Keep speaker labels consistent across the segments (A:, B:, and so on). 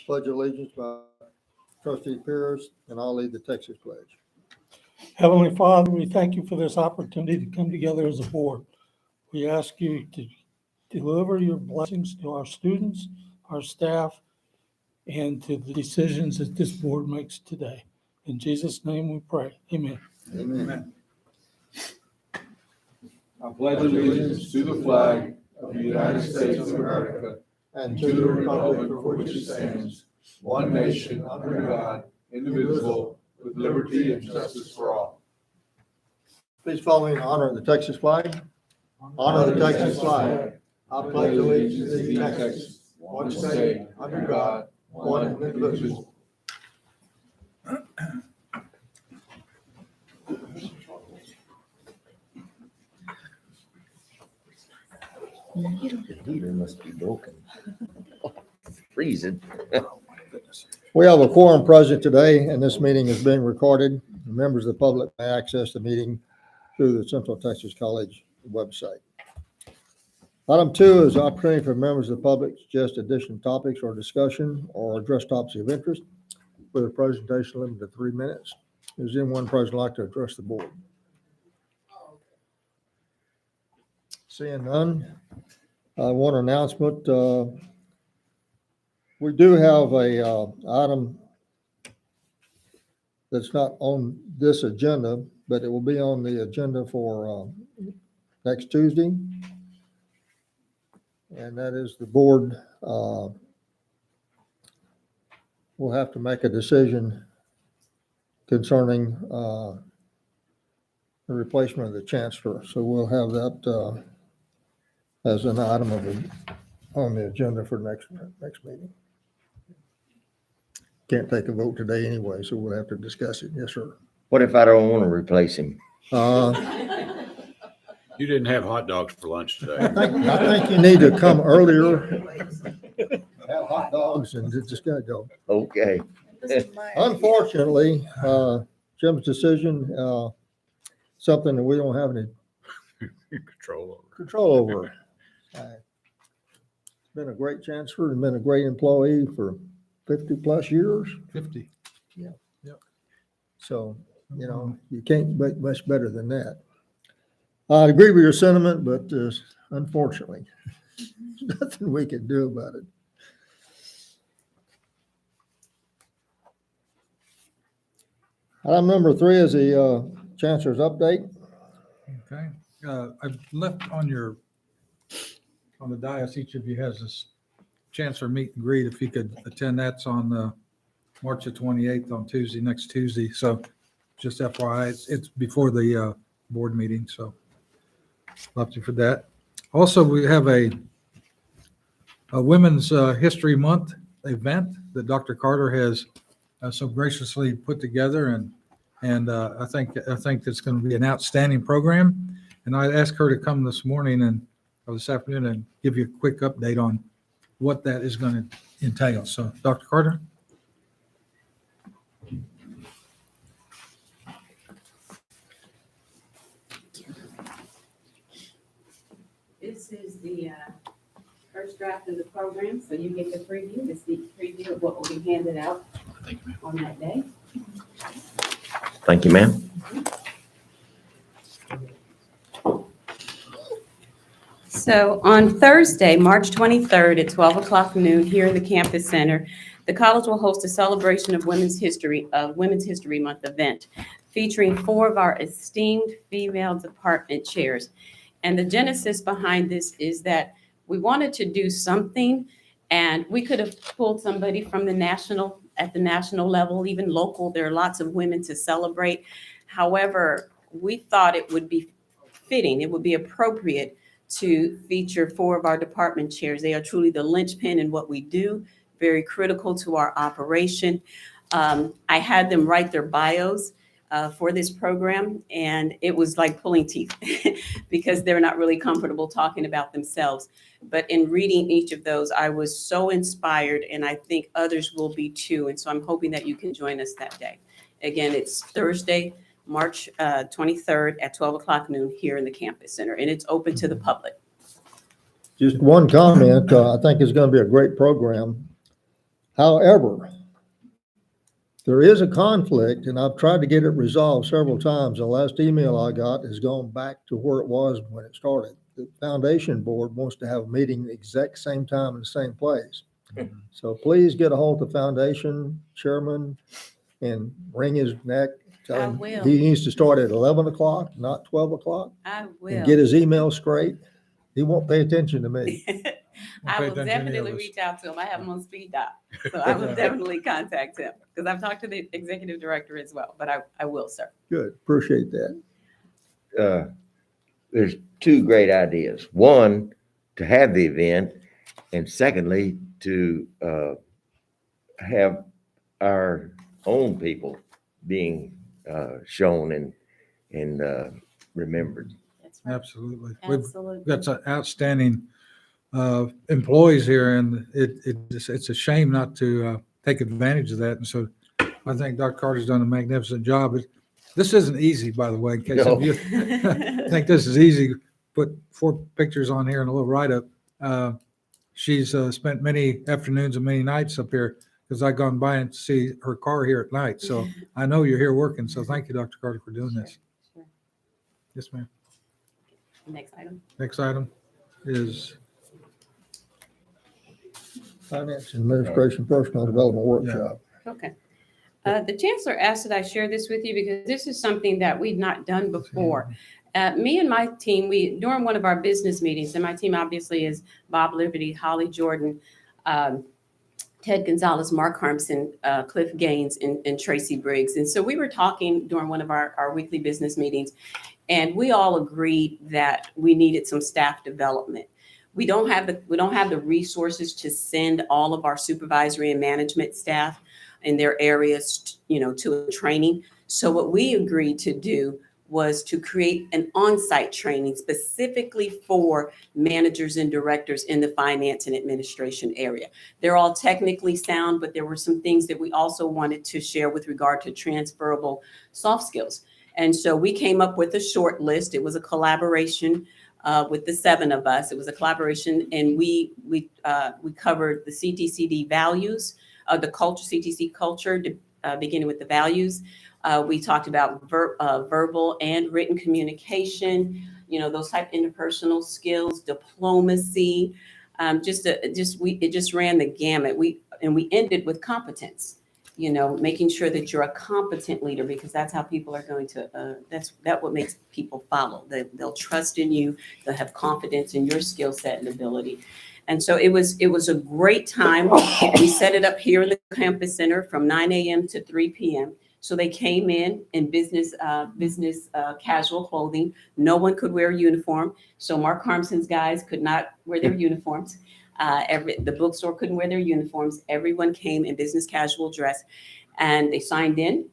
A: Pledge allegiance by Trustee Pierce, and I'll lead the Texas pledge.
B: Heavenly Father, we thank you for this opportunity to come together as a board. We ask you to deliver your blessings to our students, our staff, and to the decisions that this board makes today. In Jesus' name we pray. Amen.
A: Amen.
C: I pledge allegiance to the flag of the United States of America and to the republic for which it stands, one nation under God, indivisible, with liberty and justice for all.
A: Please follow me in honor of the Texas flag. Honor the Texas flag. I pledge allegiance to Texas, one state, under God, one indivisible.
D: The heater must be broken. Freezing.
A: We have a quorum present today, and this meeting is being recorded. Members of the public may access the meeting through the Central Texas College website. Item 2 is opportunity for members of the public to suggest additional topics or discussion or address topics of interest with a presentation limited to 3 minutes. Is anyone present like to address the board? Seeing none, one announcement. We do have a item that's not on this agenda, but it will be on the agenda for next Tuesday. And that is the board will have to make a decision concerning the replacement of the chancellor. So we'll have that as an item on the agenda for next meeting. Can't take a vote today anyway, so we'll have to discuss it. Yes, sir.
D: What if I don't want to replace him?
E: You didn't have hot dogs for lunch today.
A: I think you need to come earlier, have hot dogs, and just gotta go.
D: Okay.
A: Unfortunately, Jim's decision, something that we don't have any control over. He's been a great chancellor and been a great employee for 50 plus years.
C: 50.
A: So, you can't make much better than that. I agree with your sentiment, but unfortunately, there's nothing we can do about it. Item number 3 is the chancellor's update.
C: Okay. I've left on the dais, each of you has this chancellor meet and greet. If you could attend, that's on March the 28th on Tuesday, next Tuesday. So just FYI, it's before the board meeting. So love you for that. Also, we have a Women's History Month event that Dr. Carter has so graciously put together, and I think it's going to be an outstanding program. And I asked her to come this afternoon and give you a quick update on what that is going to entail. So, Dr. Carter.
F: This is the first draft of the program, so you get the preview, the sneak preview of what will be handed out on that day.
D: Thank you, ma'am.
F: So on Thursday, March 23rd at 12 o'clock noon here in the campus center, the college will host a celebration of Women's History Month event featuring 4 of our esteemed female department chairs. And the genesis behind this is that we wanted to do something, and we could have pulled somebody from at the national level, even local. There are lots of women to celebrate. However, we thought it would be fitting, it would be appropriate to feature 4 of our department chairs. They are truly the linchpin in what we do, very critical to our operation. I had them write their bios for this program, and it was like pulling teeth because they're not really comfortable talking about themselves. But in reading each of those, I was so inspired, and I think others will be too. And so I'm hoping that you can join us that day. Again, it's Thursday, March 23rd at 12 o'clock noon here in the campus center, and it's open to the public.
A: Just one comment. I think it's going to be a great program. However, there is a conflict, and I've tried to get it resolved several times. The last email I got has gone back to where it was when it started. The foundation board wants to have a meeting the exact same time in the same place. So please get a hold of the foundation chairman and wring his neck. Tell
F: I
A: him
F: will.
A: he needs to start at 11 o'clock, not 12 o'clock,
F: I
A: and
F: will.
A: get his email straight. He won't pay attention to me.
F: I
C: pay
F: will
C: attention to any
F: definitely
C: of us.
F: reach out to him. I have him on speed dial. So I will definitely contact him because I've talked to the executive director as well, but I will, sir.
A: Good, appreciate that.
D: There's two great ideas. One, to have the event, and secondly, to have our own people being shown and remembered.
F: That's right.
C: Absolutely. We've
F: Absolutely.
C: got some outstanding employees here, and it's a shame not to take advantage of that. And so I think Dr. Carter's done a magnificent job. This isn't easy, by the way, in case
D: No.
C: of you think this is easy. Put 4 pictures on here and a little write-up. She's spent many afternoons and many nights up here because I've gone by and see her car here at night. So I know you're here working. So thank you, Dr. Carter, for doing this.
F: Sure.
C: Yes, ma'am.
F: Next item.
C: Next item is,
A: Finance and Administration Personnel Development Workshop.
F: Okay. The chancellor asked that I share this with you because this is something that we've not done before. Me and my team, during one of our business meetings, and my team obviously is Bob Liberty, Holly Jordan, Ted Gonzalez, Mark Harmson, Cliff Gaines, and Tracy Briggs. And so we were talking during one of our weekly business meetings, and we all agreed that we needed some staff development. We don't have the resources to send all of our supervisory and management staff in their areas, to a training. So what we agreed to do was to create an on-site training specifically for managers and directors in the finance and administration area. They're all technically sound, but there were some things that we also wanted to share with regard to transferable soft skills. And so we came up with a short list. It was a collaboration with the 7 of us. It was a collaboration, and we covered the CTCD values, the culture, CTC culture, beginning with the values. We talked about verbal and written communication, those type of interpersonal skills, diplomacy. It just ran the gamut. We ended with competence. Making sure that you're a competent leader, because that's how people are going to. That's what makes people follow. They'll trust in you. They'll have confidence in your skill set and ability. And so it was a great time. We set it up here in the campus center from 9 a.m. to 3 p.m. So they came in business casual clothing. No one could wear a uniform. So Mark Harmson's guys could not wear their uniforms. The bookstore couldn't wear their uniforms. Everyone came in business casual dress, and they signed in.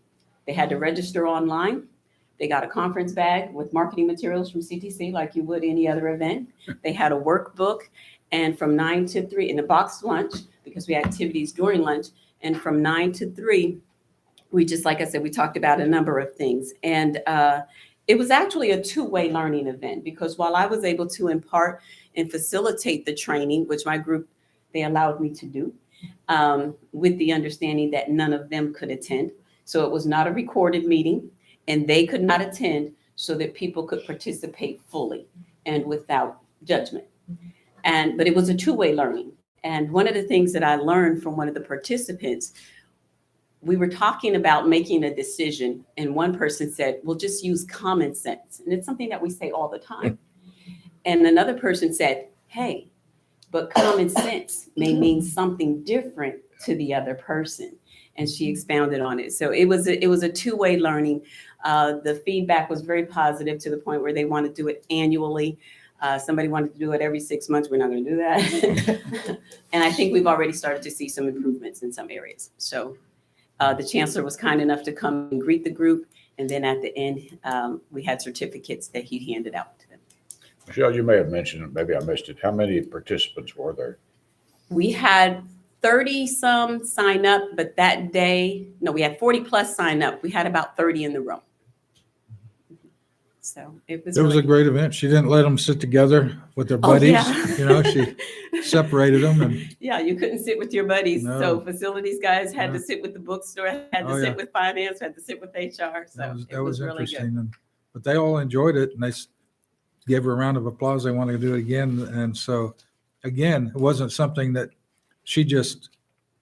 F: They had to register online. They got a conference bag with marketing materials from CTC like you would any other event. They had a workbook, and from 9 to 3 in a boxed lunch, because we had activities during lunch, and from 9 to 3, we just, like I said, we talked about a number of things. And it was actually a two-way learning event, because while I was able to impart and facilitate the training, which my group, they allowed me to do, with the understanding that none of them could attend. So it was not a recorded meeting, and they could not attend, so that people could participate fully and without judgment. But it was a two-way learning. And one of the things that I learned from one of the participants, we were talking about making a decision, and one person said, "We'll just use common sense." And it's something that we say all the time. And another person said, "Hey, but common sense may mean something different to the other person." And she expounded on it. So it was a two-way learning. The feedback was very positive, to the point where they want to do it annually. Somebody wanted to do it every 6 months. We're not going to do that. And I think we've already started to see some improvements in some areas. So the chancellor was kind enough to come and greet the group. And then at the end, we had certificates that he handed out to them.
E: Michelle, you may have mentioned it, maybe I missed it. How many participants were there?
F: We had 30 some sign up, but that day, no, we had 40 plus sign up. We had about 30 in the room. So it was
C: It was
F: really
C: a great event. She didn't let them sit together with their
F: Oh,
C: buddies.
F: yeah.
C: You know, she separated them and
F: Yeah, you couldn't sit with your buddies. So
C: No.
F: facilities guys had to
C: Yeah.
F: sit with the bookstore, had to
C: Oh,
F: sit
C: yeah.
F: with finance, had to sit with HR. So it
C: that
F: was
C: was
F: really good.
C: interesting. But they all enjoyed it and gave her a round of applause. They wanted to do it again. And so, again, it wasn't something that she just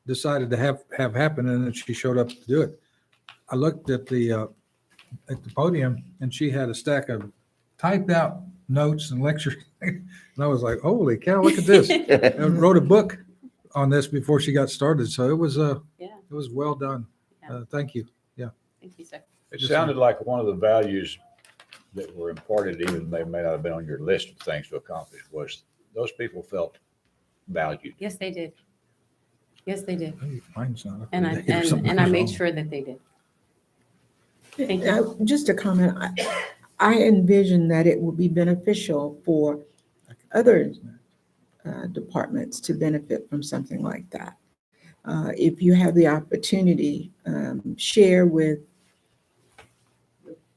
C: decided to have happen and then she showed up to do it. I looked at the podium and she had a stack of typed out notes and lectures. And I was like, holy cow, look at this. I wrote a book on this before she got started. So it was
F: Yeah.
C: it was well done.
F: Yeah.
C: Thank you.
F: Thank you, sir.
E: It sounded like one of the values that were imparted, even they may not have been on your list of things to accomplish, was those people felt valued.
F: Yes, they did. Yes, they did.
C: Hey, mine's not up
F: And
C: to
F: I,
C: date or something
F: and I made
C: wrong.
F: sure that they did. Thank you.
G: Just a comment, I envision that it would be beneficial for other departments to benefit from something like that. If you have the opportunity, share with,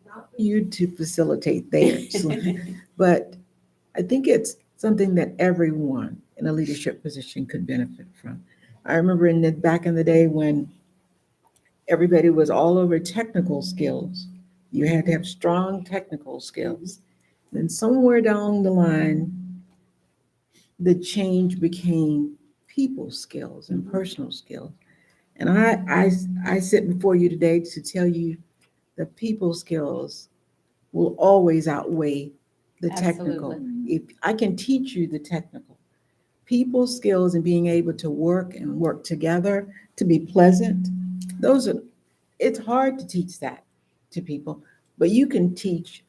G: not for you to facilitate theirs, but I think it's something that everyone in a leadership position could benefit from. I remember back in the day when everybody was all over technical skills. You had to have strong technical skills. Then somewhere down the line, the change became people skills and personal skills. And I sit before you today to tell you the people skills will always outweigh the technical.
F: Absolutely.
G: If I can teach you the technical, people skills and being able to work together, to be pleasant, it's hard to teach that to people, but you can teach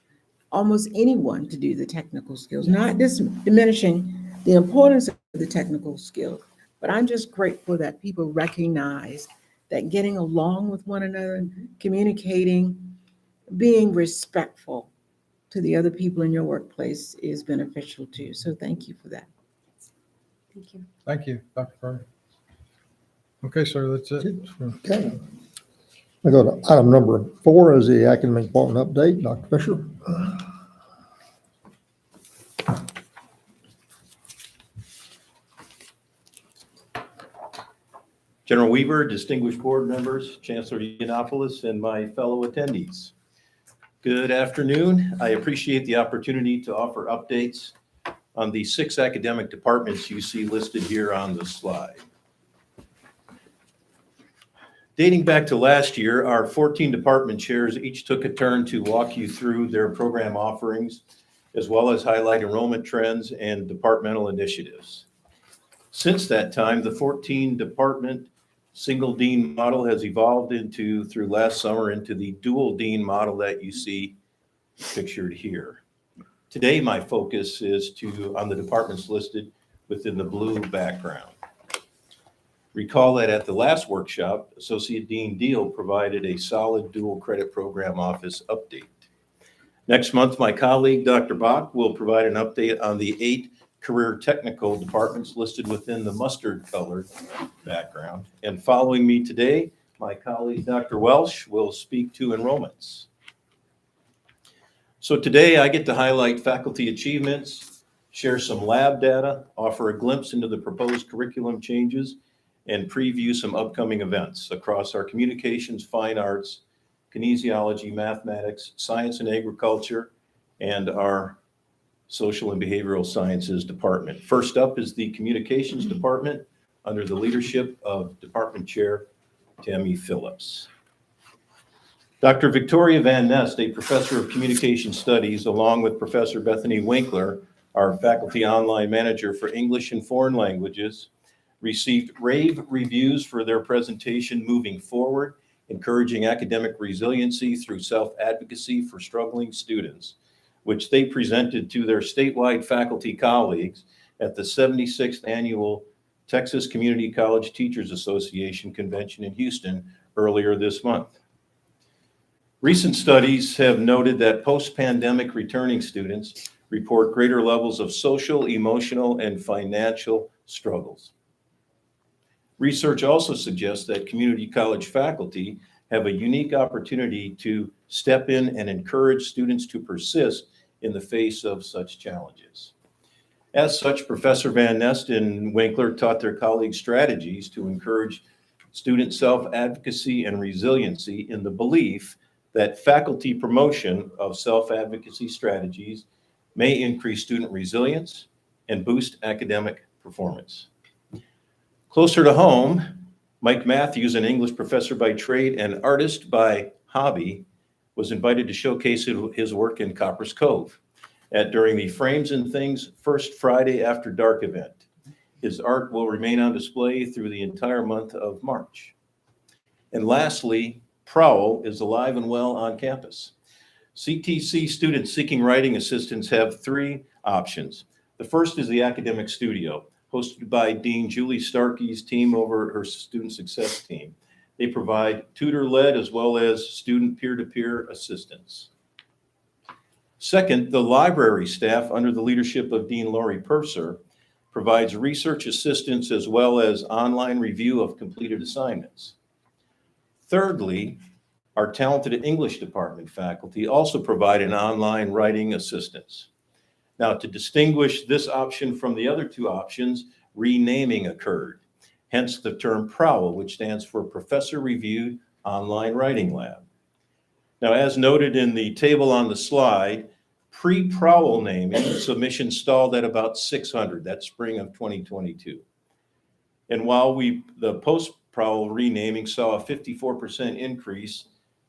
G: almost anyone to do the technical skills, not diminishing the importance of the technical skills, but I'm just grateful that people recognize that getting along with one another, communicating, being respectful to the other people in your workplace is beneficial too. So thank you for that.
F: Thank you.
C: Thank you, Dr. Carter. Okay, sir, that's it.
A: Okay. I go to item number 4 is the academic department update. Dr. Fisher.
D: General Weaver, distinguished board members, Chancellor Yiannopoulos, and my fellow attendees. Good afternoon. I appreciate the opportunity to offer updates on the 6 academic departments you see listed here on the slide. Dating back to last year, our 14 department chairs each took a turn to walk you through their program offerings, as well as highlight enrollment trends and departmental initiatives. Since that time, the 14 department single dean model has evolved through last summer, into the dual dean model that you see pictured here. Today, my focus is on the departments listed within the blue background. Recall that at the last workshop, Associate Dean Deal provided a solid dual credit program office update. Next month, my colleague, Dr. Bach, will provide an update on the 8 career technical departments listed within the mustard colored background. And following me today, my colleague, Dr. Welsh, will speak to enrollments. So today I get to highlight faculty achievements, share some lab data, offer a glimpse into the proposed curriculum changes, and preview some upcoming events across our communications, fine arts, kinesiology, mathematics, science and agriculture, and our social and behavioral sciences department. First up is the communications department under the leadership of Department Chair Tammy Phillips. Dr. Victoria Van Nest, a professor of communication studies, along with Professor Bethany Winkler, our faculty online manager for English and foreign languages, received rave reviews for their presentation, Moving Forward, Encouraging Academic Resiliency Through Self-Advocacy for Struggling Students, which they presented to their statewide faculty colleagues at the 76th Annual Texas Community College Teachers Association Convention in Houston earlier this month. Recent studies have noted that post-pandemic returning students report greater levels of social, emotional, and financial struggles. Research also suggests that community college faculty have a unique opportunity to step in and encourage students to persist in the face of such challenges. As such, Professor Van Nest and Winkler taught their colleagues strategies to encourage student self-advocacy and resiliency in the belief that faculty promotion of self-advocacy strategies may increase student resilience and boost academic performance. Closer to home, Mike Matthews, an English professor by trade and artist by hobby, was invited to showcase his work in Copper's Cove during the Frames and Things First Friday After Dark event. His art will remain on display through the entire month of March. And lastly, Prowl is alive and well on campus. CTC students seeking writing assistance have 3 options. The first is the Academic Studio, hosted by Dean Julie Starkey's team over her student success team. They provide tutor-led as well as student peer-to-peer assistance. Second, the library staff under the leadership of Dean Laurie Purser provides research assistance as well as online review of completed assignments. Thirdly, our talented English department faculty also provide an online writing assistance. Now, to distinguish this option from the other 2 options, renaming occurred, hence the term Prowl, which stands for Professor Reviewed Online Writing Lab. Now, as noted in the table on the slide, pre-Prowl naming submission stalled at about 600, that spring of 2022. And while the post-Prowl renaming saw a 54% increase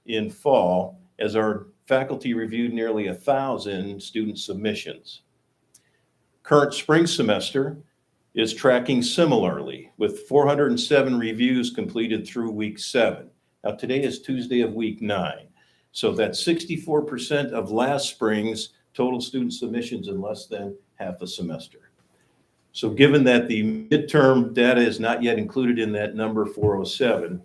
D: in fall, as our faculty reviewed nearly 1,000 student submissions. Current spring semester is tracking similarly with 407 reviews completed through week 7. Now today is Tuesday of week 9. So that's 64% of last spring's total student submissions in less than half a semester. So given that the midterm data is not yet included in that number 407,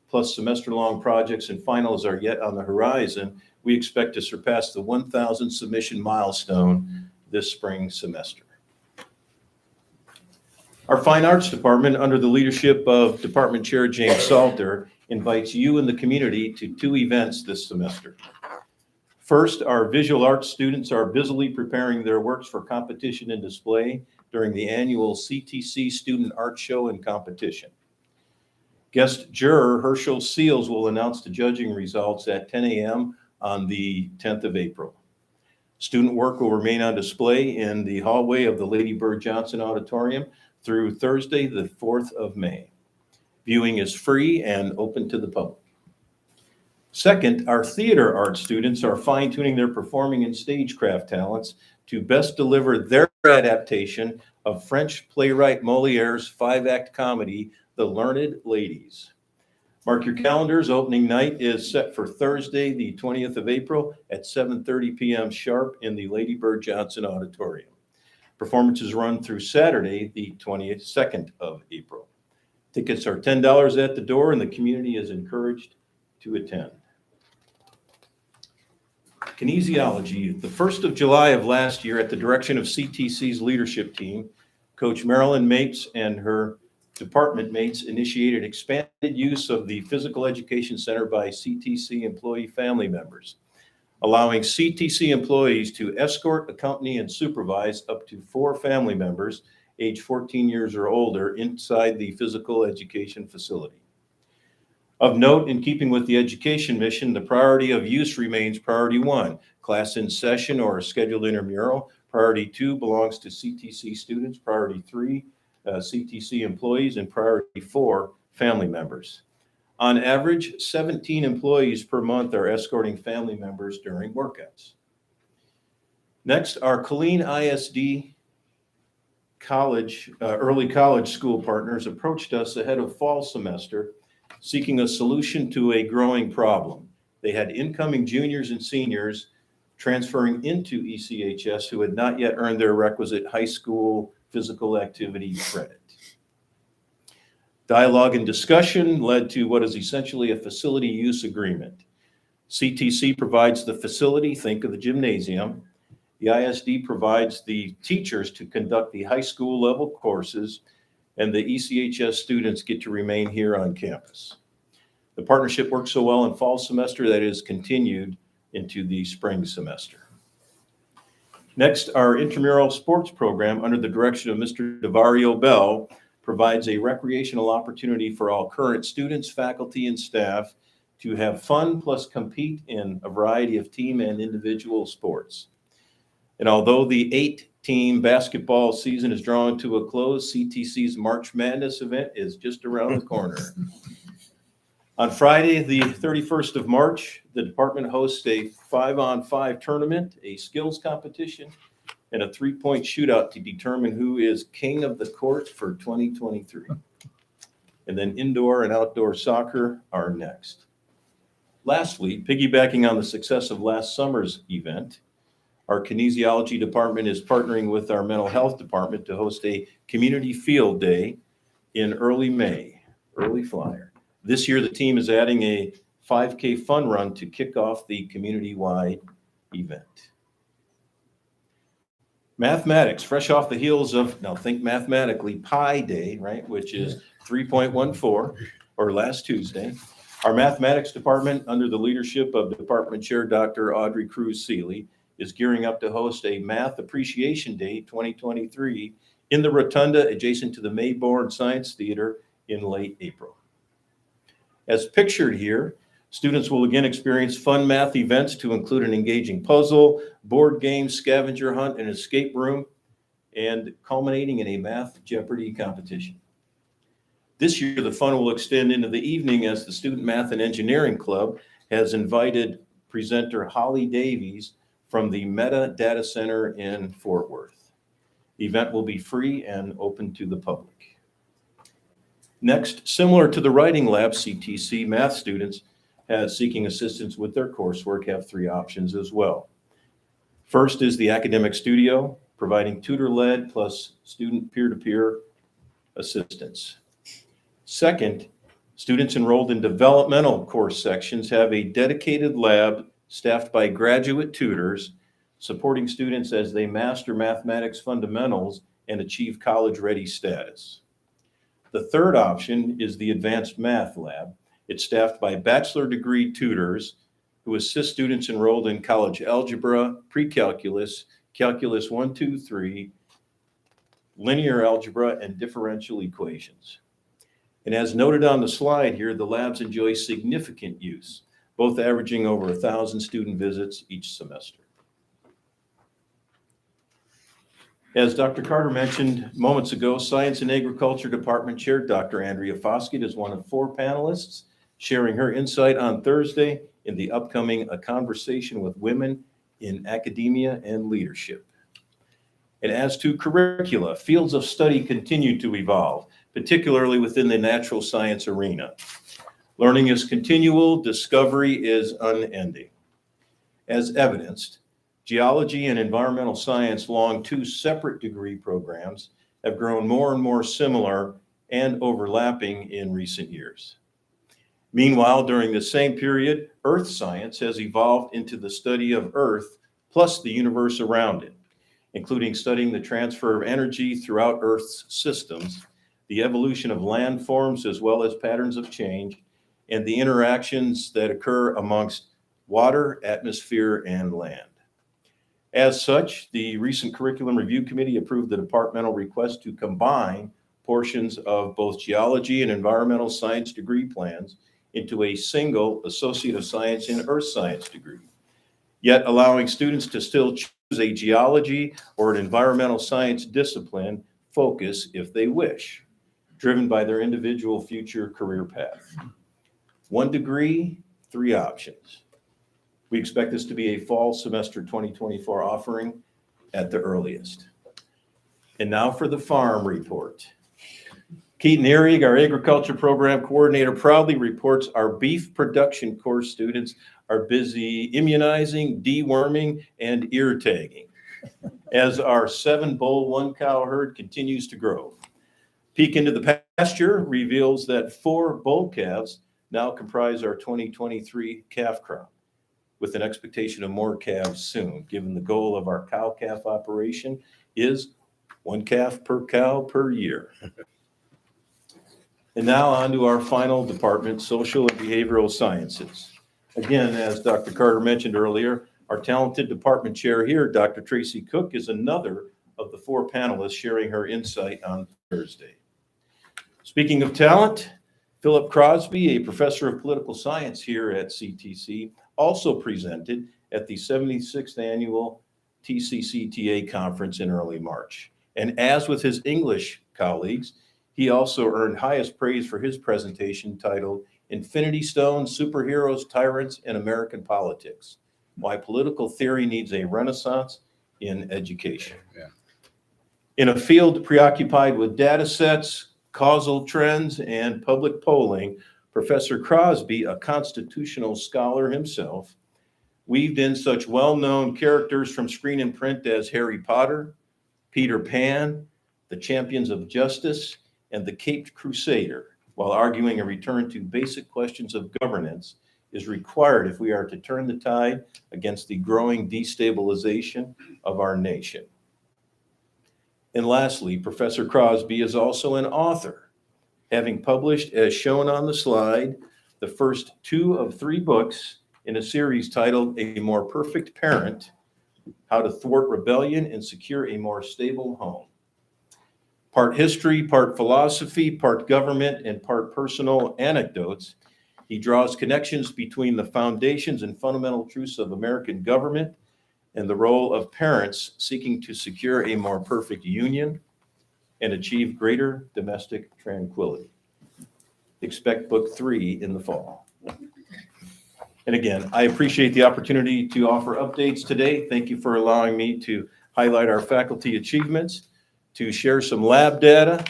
D: plus semester-long projects and finals are yet on the horizon, we expect to surpass the 1,000 submission milestone this spring semester. Our Fine Arts Department, under the leadership of Department Chair James Salter, invites you and the community to 2 events this semester. First, our visual arts students are busily preparing their works for competition and display during the annual CTC Student Art Show and Competition. Guest juror Herschel Seals will announce the judging results at 10 a.m. on the 10th of April. Student work will remain on display in the hallway of the Lady Bird Johnson Auditorium through Thursday, the 4th of May. Viewing is free and open to the public. Second, our theater art students are fine-tuning their performing and stagecraft talents to best deliver their adaptation of French playwright Moliere's 5-act comedy, The Learned Ladies. Mark your calendars. Opening night is set for Thursday, the 20th of April at 7:30 p.m. sharp in the Lady Bird Johnson Auditorium. Performances run through Saturday, the 22nd of April. Tickets are $10 at the door, and the community is encouraged to attend. Kinesiology. The 1st of July of last year, at the direction of CTC's leadership team, Coach Marilyn Mapes and her department mates initiated expanded use of the Physical Education Center by CTC employee family members, allowing CTC employees to escort, accompany, and supervise up to 4 family members age 14 years or older inside the physical education facility. Of note, in keeping with the education mission, the priority of use remains priority 1, class in session or a scheduled intramural. Priority 2 belongs to CTC students. Priority 3, CTC employees, and priority 4, family members. On average, 17 employees per month are escorting family members during workouts. Next, our Killeen ISD early college school partners approached us ahead of fall semester, seeking a solution to a growing problem. They had incoming juniors and seniors transferring into ECHS who had not yet earned their requisite high school physical activity credit. Dialogue and discussion led to what is essentially a facility use agreement. CTC provides the facility, think of the gymnasium. The ISD provides the teachers to conduct the high school level courses, and the ECHS students get to remain here on campus. The partnership worked so well in fall semester that it is continued into the spring semester. Next, our intramural sports program under the direction of Mr. DeVario Bell provides a recreational opportunity for all current students, faculty, and staff to have fun plus compete in a variety of team and individual sports. And although the 8-team basketball season is drawing to a close, CTC's March Madness event is just around the corner. On Friday, the 31st of March, the department hosts a 5-on-5 tournament, a skills competition, and a 3-point shootout to determine who is king of the court for 2023. And then indoor and outdoor soccer are next. Lastly, piggybacking on the success of last summer's event, our kinesiology department is partnering with our mental health department to host a community field day in early May, early flyer. This year, the team is adding a 5K fun run to kick off the community-wide event. Mathematics, fresh off the heels of, now think mathematically, Pi Day, right, which is 3.14, or last Tuesday. Our mathematics department, under the leadership of Department Chair Dr. Audrey Cruz-Seeley, is gearing up to host a Math Appreciation Day 2023 in the Rotunda adjacent to the Mayborn Science Theater in late April. As pictured here, students will again experience fun math events to include an engaging puzzle, board game, scavenger hunt, and escape room, and culminating in a Math Jeopardy competition. This year, the fun will extend into the evening as the Student Math and Engineering Club has invited presenter Holly Davies from the Meta Data Center in Fort Worth. The event will be free and open to the public. Next, similar to the writing lab, CTC math students seeking assistance with their coursework have 3 options as well. First is the academic studio, providing tutor-led plus student peer-to-peer assistance. Second, students enrolled in developmental course sections have a dedicated lab staffed by graduate tutors, supporting students as they master mathematics fundamentals and achieve college-ready status. The third option is the Advanced Math Lab. It's staffed by bachelor degree tutors who assist students enrolled in college algebra, pre-calculus, calculus 1, 2, 3, linear algebra, and differential equations. And as noted on the slide here, the labs enjoy significant use, both averaging over 1,000 student visits each semester. As Dr. Carter mentioned moments ago, Science and Agriculture Department Chair Dr. Andrea Foskett is one of 4 panelists sharing her insight on Thursday in the upcoming A Conversation with Women in Academia and Leadership. And as to curricula, fields of study continue to evolve, particularly within the natural science arena. Learning is continual, discovery is unending. As evidenced, geology and environmental science, long 2 separate degree programs, have grown more and more similar and overlapping in recent years. Meanwhile, during the same period, earth science has evolved into the study of Earth plus the universe around it, including studying the transfer of energy throughout Earth's systems, the evolution of landforms as well as patterns of change, and the interactions that occur amongst water, atmosphere, and land. As such, the recent Curriculum Review Committee approved the departmental request to combine portions of both geology and environmental science degree plans into a single Associate of Science in Earth Science degree, yet allowing students to still choose a geology or an environmental science discipline focus if they wish, driven by their individual future career path. 1 degree, 3 options. We expect this to be a fall semester 2024 offering at the earliest. And now for the farm report. Keaton Ehrig, our agriculture program coordinator, proudly reports our beef production course students are busy immunizing, deworming, and ear tagging as our 7-bull, 1-cow herd continues to grow. Peek into the pasture reveals that 4 bull calves now comprise our 2023 calf crop, with an expectation of more calves soon, given the goal of our cow-calf operation is 1 calf per cow per year. And now on to our final department, social and behavioral sciences. Again, as Dr. Carter mentioned earlier, our talented department chair here, Dr. Tracy Cook, is another of the 4 panelists sharing her insight on Thursday. Speaking of talent, Philip Crosby, a professor of political science here at CTC, also presented at the 76th annual TCCTA conference in early March. And as with his English colleagues, he also earned highest praise for his presentation titled Infinity Stones, Superheroes, Tyrants, and American Politics: Why Political Theory Needs a Renaissance in Education.
E: Yeah.
D: In a field preoccupied with data sets, causal trends, and public polling, Professor Crosby, a constitutional scholar himself, weaved in such well-known characters from screen and print as Harry Potter, Peter Pan, the Champions of Justice, and the Caped Crusader, while arguing a return to basic questions of governance is required if we are to turn the tide against the growing destabilization of our nation. And lastly, Professor Crosby is also an author, having published, as shown on the slide, the first 2 of 3 books in a series titled A More Perfect Parent: How to Thwart Rebellion and Secure a More Stable Home. Part history, part philosophy, part government, and part personal anecdotes, he draws connections between the foundations and fundamental truths of American government and the role of parents seeking to secure a more perfect union and achieve greater domestic tranquility. Expect book 3 in the fall. And again, I appreciate the opportunity to offer updates today. Thank you for allowing me to highlight our faculty achievements, to share some lab data,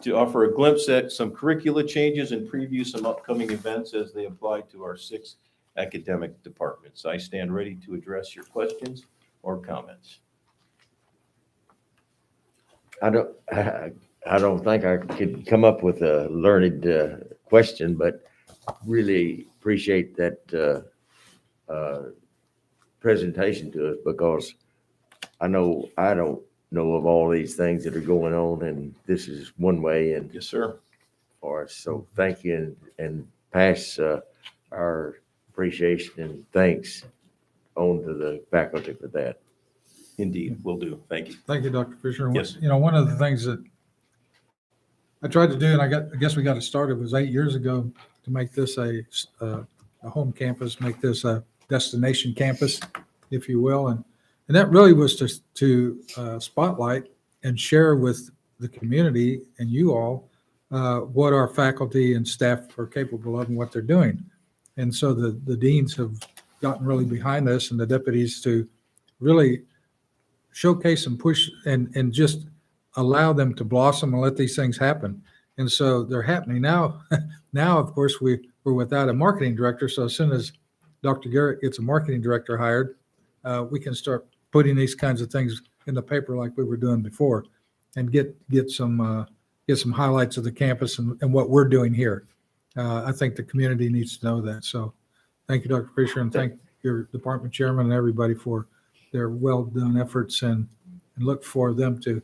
D: to offer a glimpse at some curricula changes and preview some upcoming events as they apply to our 6 academic departments. I stand ready to address your questions or comments.
H: I don't think I could come up with a learned question, but really appreciate that presentation to us, because I know I don't know of all these things that are going on, and this is one way and
D: Yes, sir.
H: for us. So thank you, and pass our appreciation and thanks on to the faculty for that.
D: Indeed, will do. Thank you.
C: Thank you, Dr. Fisher.
D: Yes.
C: You know, one of the things that I tried to do, and I guess we got it started, was 8 years ago, to make this a home campus, make this a destination campus, if you will. And that really was to spotlight and share with the community and you all what our faculty and staff are capable of and what they're doing. And so the deans have gotten really behind this, and the deputies, to really showcase and push and just allow them to blossom and let these things happen. And so they're happening now. Now, of course, we're without a marketing director. So as soon as Dr. Garrett gets a marketing director hired, we can start putting these kinds of things in the paper like we were doing before, and get some highlights of the campus and what we're doing here. I think the community needs to know that. So thank you, Dr. Fisher, and thank your department chairman and everybody for their well-done efforts, and look for them to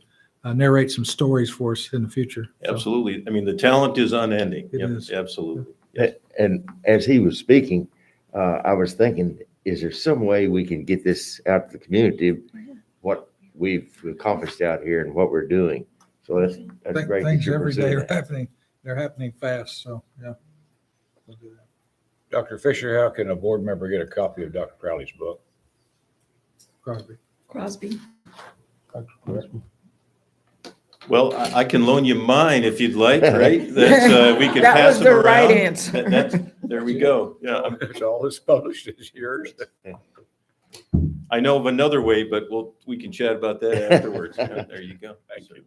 C: narrate some stories for us in the future. So,
D: Absolutely. I mean, the talent is unending.
C: It
D: Yep,
C: is.
D: absolutely.
H: And as he was speaking, I was thinking, is there some way we can get this out to the community, what we've accomplished out here and what we're doing? So that's great. that
C: things
H: you're
C: every day
H: pursuing
C: are
H: that.
C: happening. They're happening fast. So, yeah. We'll do that.
E: Dr. Fisher, how can a board member get a copy of Dr. Crowley's book?
C: Crosby.
G: Crosby.
D: Well, I can loan you mine if you'd like, right? That we could
G: That
D: pass
G: was
D: them
G: the right
D: around.
G: answer.
D: There we go. Yeah,
E: It's all that's published is yours.
D: I know of another way, but we can chat about that afterwards. Yeah, there you go.
E: Thank you.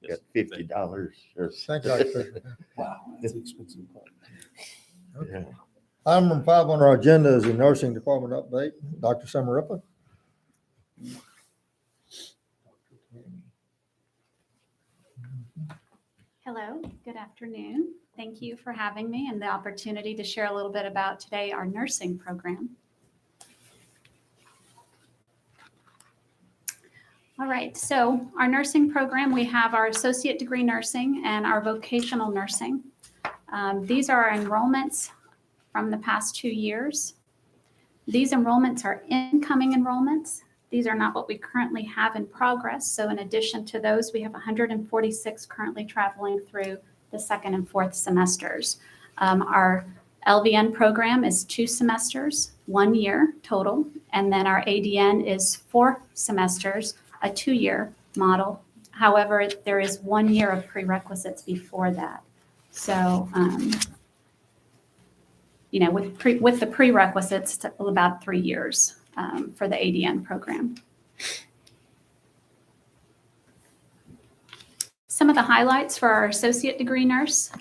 H: Got
D: Yes.
H: $50 or
A: Thank you, Dr. Fisher.
B: Wow, that's an expensive part.
H: yeah.
A: Item number 5 on our agenda is the nursing department update. Dr. Samarippa.
I: Hello, good afternoon. Thank you for having me and the opportunity to share a little bit about today our nursing program. All right, so our nursing program, we have our associate degree nursing and our vocational nursing. These are our enrollments from the past 2 years. These enrollments are incoming enrollments. These are not what we currently have in progress. So in addition to those, we have 146 currently traveling through the second and fourth semesters. Our LVN program is 2 semesters, 1 year total, and then our ADN is 4 semesters, a 2-year model. However, there is 1 year of prerequisites before that. So, with the prerequisites, it's about 3 years for the ADN program. Some of the highlights for our associate degree nurse,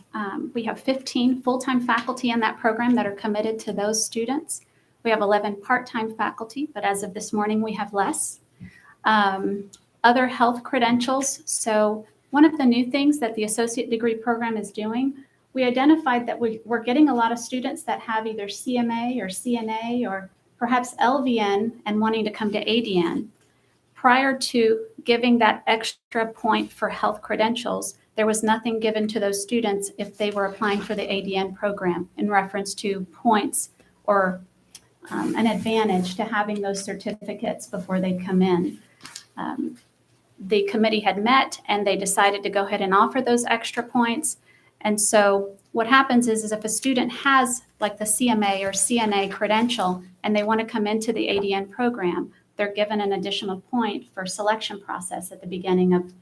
I: we have 15 full-time faculty in that program that are committed to those students. We have 11 part-time faculty, but as of this morning, we have less. Other health credentials. So one of the new things that the associate degree program is doing, we identified that we're getting a lot of students that have either CMA or CNA or perhaps LVN and wanting to come to ADN. Prior to giving that extra point for health credentials, there was nothing given to those students if they were applying for the ADN program in reference to points or an advantage to having those certificates before they come in. The committee had met and they decided to go ahead and offer those extra points. And so what happens is if a student has like the CMA or CNA credential and they want to come into the ADN program, they're given an additional point for selection process at the beginning of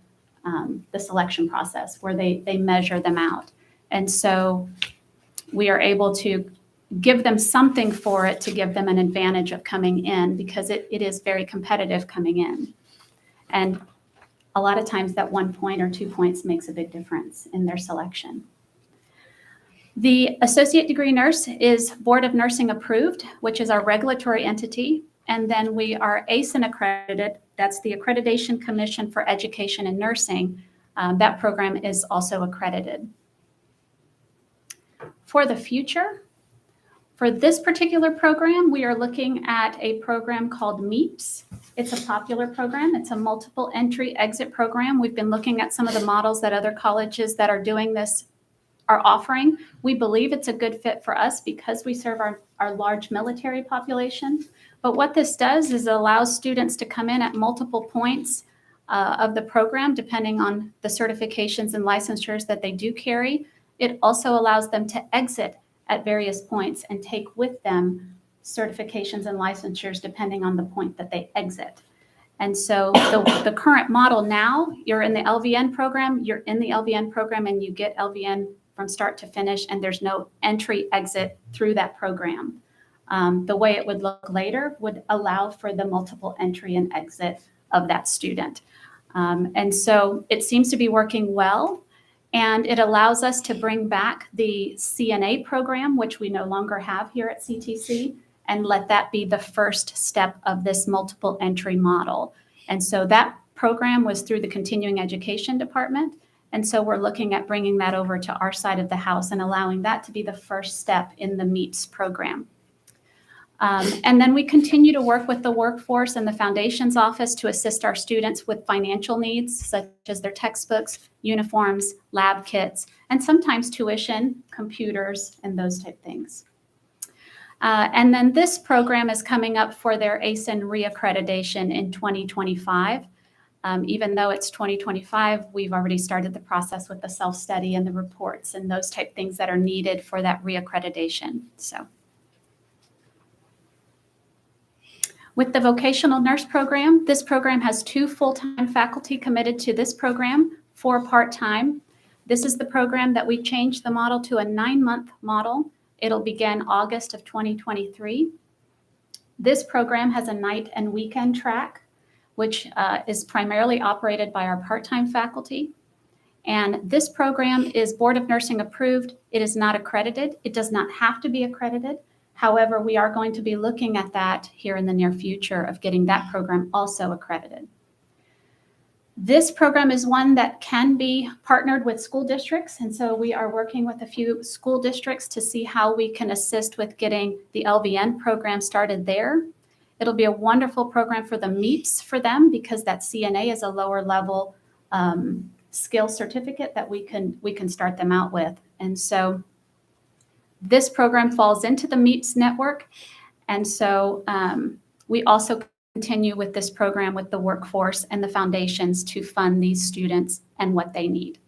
I: the selection process where they measure them out. And so we are able to give them something for it to give them an advantage of coming in because it is very competitive coming in. And a lot of times that 1 point or 2 points makes a big difference in their selection. The associate degree nurse is Board of Nursing approved, which is our regulatory entity. And then we are ASIN accredited. That's the Accreditation Commission for Education in Nursing. That program is also accredited. For the future, for this particular program, we are looking at a program called MEEPS. It's a popular program. It's a multiple entry exit program. We've been looking at some of the models that other colleges that are doing this are offering. We believe it's a good fit for us because we serve our large military population. But what this does is it allows students to come in at multiple points of the program, depending on the certifications and licensures that they do carry. It also allows them to exit at various points and take with them certifications and licensures depending on the point that they exit. And so the current model now, you're in the LVN program, and you get LVN from start to finish, and there's no entry exit through that program. The way it would look later would allow for the multiple entry and exit of that student. And so it seems to be working well. And it allows us to bring back the CNA program, which we no longer have here at CTC, and let that be the first step of this multiple entry model. And so that program was through the continuing education department. And so we're looking at bringing that over to our side of the house and allowing that to be the first step in the MEEPS program. And then we continue to work with the workforce and the foundations office to assist our students with financial needs, such as their textbooks, uniforms, lab kits, and sometimes tuition, computers, and those type things. And then this program is coming up for their ASIN reaccreditation in 2025. Even though it's 2025, we've already started the process with the self-study and the reports and those type things that are needed for that reaccreditation. So. With the vocational nurse program, this program has 2 full-time faculty committed to this program, 4 part-time. This is the program that we changed the model to a 9-month model. It'll begin August of 2023. This program has a night and weekend track, which is primarily operated by our part-time faculty. And this program is Board of Nursing approved. It is not accredited. It does not have to be accredited. However, we are going to be looking at that here in the near future of getting that program also accredited. This program is one that can be partnered with school districts. And so we are working with a few school districts to see how we can assist with getting the LVN program started there. It'll be a wonderful program for the MEEPS for them because that CNA is a lower level skill certificate that we can start them out with. And so this program falls into the MEEPS network, And so we also continue with this program with the workforce and the foundations to fund these students and what they need.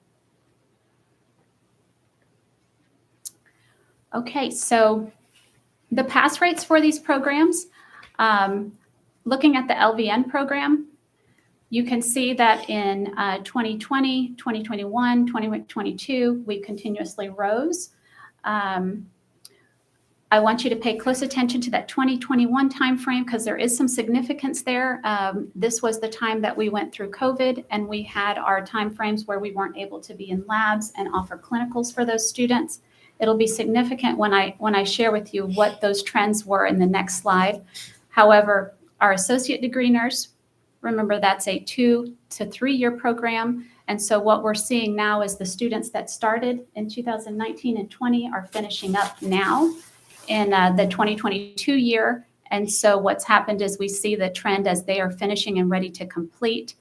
I: Okay, so the pass rates for these programs, looking at the LVN program, you can see that in 2020, 2021, 2022, we continuously rose. I want you to pay close attention to that 2021 timeframe because there is some significance there. This was the time that we went through COVID, and we had our timeframes where we weren't able to be in labs and offer clinicals for those students. It'll be significant when I share with you what those trends were in the next slide. However, our associate degree nurse, remember that's a 2 to 3 year program. And so what we're seeing now is the students that started in 2019 and 20 are finishing up now in the 2022 year. And so what's happened is we see the trend as they are finishing and ready to complete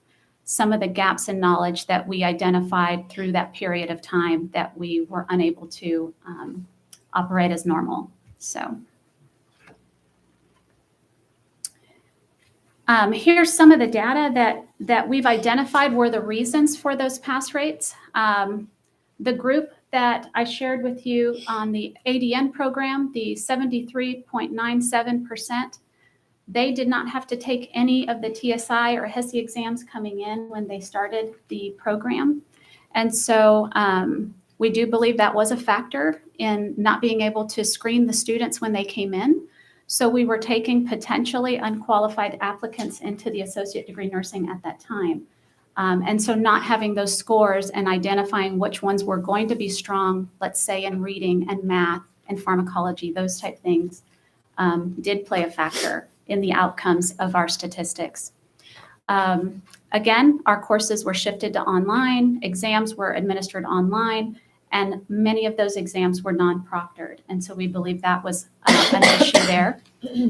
I: some of the gaps in knowledge that we identified through that period of time that we were unable to operate as normal. So here's some of the data that we've identified were the reasons for those pass rates. The group that I shared with you on the ADN program, the 73.97%, they did not have to take any of the TSI or HESI exams coming in when they started the program. And so we do believe that was a factor in not being able to screen the students when they came in. So we were taking potentially unqualified applicants into the associate degree nursing at that time. And so not having those scores and identifying which ones were going to be strong, let's say in reading and math and pharmacology, those type things, did play a factor in the outcomes of our statistics. Again, our courses were shifted to online, exams were administered online, and many of those exams were non-proctored. And so we believe that was an issue there.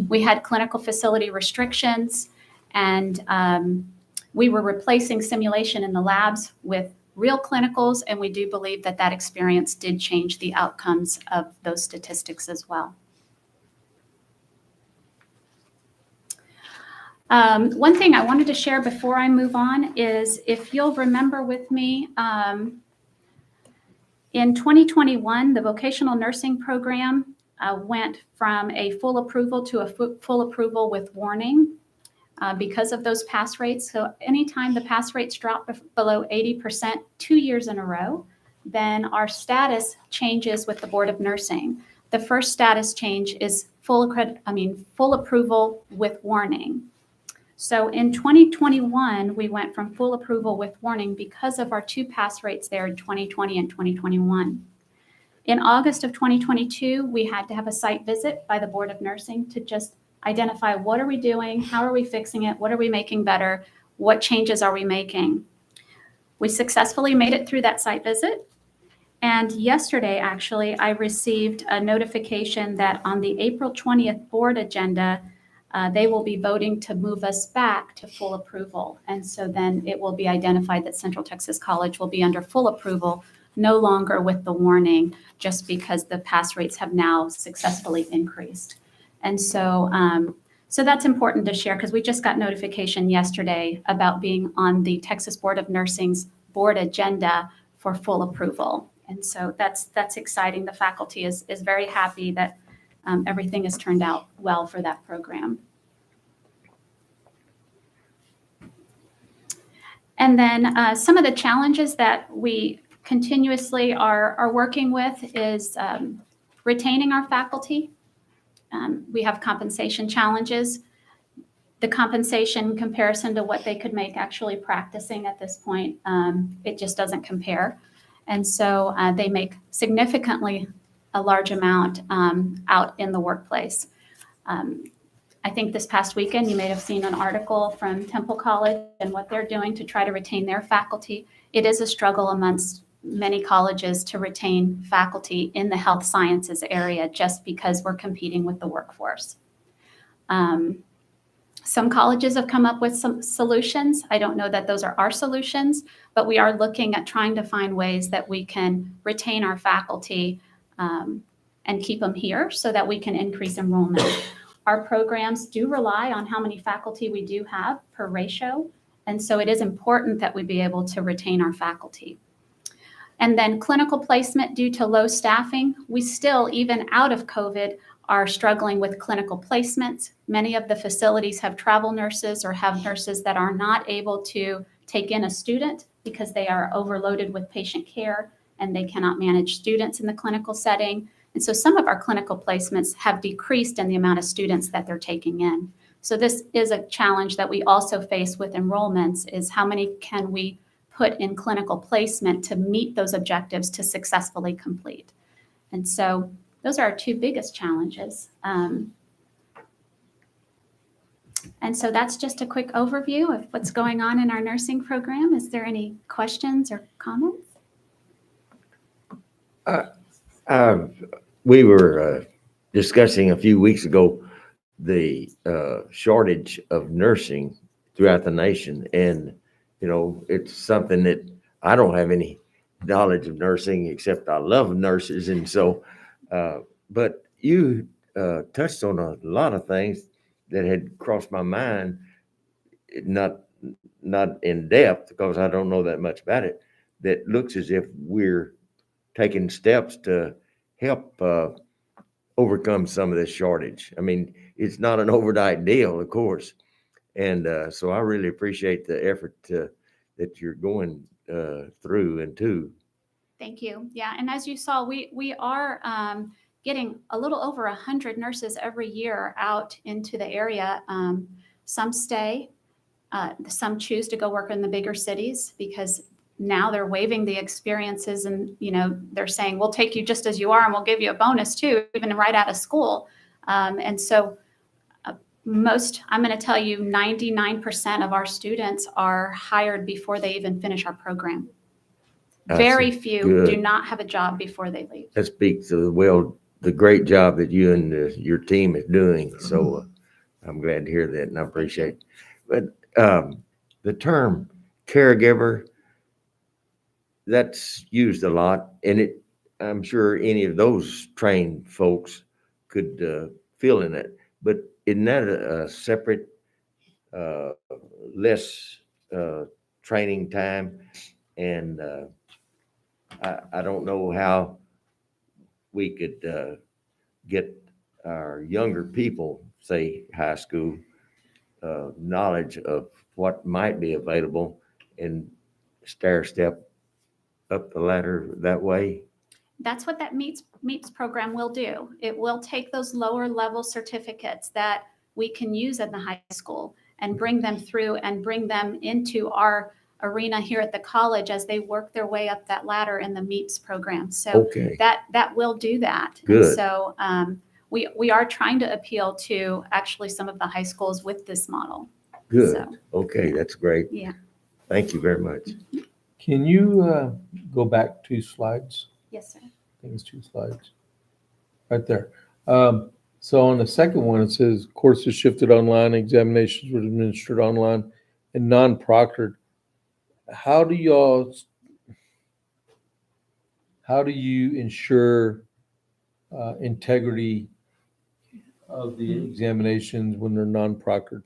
I: We had clinical facility restrictions, and we were replacing simulation in the labs with real clinicals, and we do believe that that experience did change the outcomes of those statistics as well. One thing I wanted to share before I move on is, if you'll remember with me, in 2021, the vocational nursing program went from a full approval to a full approval with warning because of those pass rates. So anytime the pass rates drop below 80% 2 years in a row, then our status changes with the Board of Nursing. The first status change is full approval with warning. So in 2021, we went from full approval with warning because of our 2 pass rates there in 2020 and 2021. In August of 2022, we had to have a site visit by the Board of Nursing to just identify what are we doing, how are we fixing it, what are we making better, what changes are we making. We successfully made it through that site visit. And yesterday, actually, I received a notification that on the April 20th board agenda, they will be voting to move us back to full approval. And so then it will be identified that Central Texas College will be under full approval, no longer with the warning, just because the pass rates have now successfully increased. And so, so that's important to share because we just got notification yesterday about being on the Texas Board of Nursing's board agenda for full approval. And so that's exciting. The faculty is very happy that everything has turned out well for that program. And then some of the challenges that we continuously are working with is retaining our faculty. We have compensation challenges. The compensation in comparison to what they could make actually practicing at this point, it just doesn't compare. And so they make significantly a large amount out in the workplace. I think this past weekend, you may have seen an article from Temple College and what they're doing to try to retain their faculty. It is a struggle amongst many colleges to retain faculty in the health sciences area just because we're competing with the workforce. Some colleges have come up with some solutions. I don't know that those are our solutions, but we are looking at trying to find ways that we can retain our faculty and keep them here so that we can increase enrollment. Our programs do rely on how many faculty we do have per ratio. And so it is important that we be able to retain our faculty. And then clinical placement due to low staffing, we still, even out of COVID, are struggling with clinical placements. Many of the facilities have travel nurses or have nurses that are not able to take in a student because they are overloaded with patient care and they cannot manage students in the clinical setting. And so some of our clinical placements have decreased in the amount of students that they're taking in. So this is a challenge that we also face with enrollments, is how many can we put in clinical placement to meet those objectives to successfully complete. And so those are our two biggest challenges. And so that's just a quick overview of what's going on in our nursing program. Is there any questions or comments?
H: We were discussing a few weeks ago the shortage of nursing throughout the nation. And, you know, it's something that I don't have any knowledge of nursing, except I love nurses. And so, but you touched on a lot of things that had crossed my mind, not in depth, because I don't know that much about it, that looks as if we're taking steps to help overcome some of this shortage. I mean, it's not an overnight deal, of course. And so I really appreciate the effort that you're going through and to.
I: Thank you. Yeah, and as you saw, we are getting a little over 100 nurses every year out into the area. Some stay, some choose to go work in the bigger cities because now they're waiving the experiences and, you know, they're saying, we'll take you just as you are and we'll give you a bonus too, even right out of school. And so I'm going to tell you 99% of our students are hired before they even finish our program. Very few do not have a job before they leave.
H: That speaks of, well, the great job that you and your team is doing. So I'm glad to hear that and I appreciate it. But the term caregiver, that's used a lot, and I'm sure any of those trained folks could fill in it. But isn't that a separate, less training time? And I don't know how we could get our younger people, say high school, knowledge of what might be available and stair step up the ladder that way.
I: That's what that MEEPS program will do. It will take those lower level certificates that we can use in the high school and bring them through and bring them into our arena here at the college as they work their way up that ladder in the MEEPS program. So
H: Okay.
I: that will do that.
H: Good.
I: And so we are trying to appeal to actually some of the high schools with this model.
H: Good.
I: So,
H: Okay, that's great.
I: yeah.
H: Thank you very much.
J: Can you go back 2 slides?
I: Yes, sir.
J: I think it's 2 slides. Right there. So on the second one, it says courses shifted online, examinations were administered online and non-proctored. How do you ensure integrity of the examinations when they're non-proctored?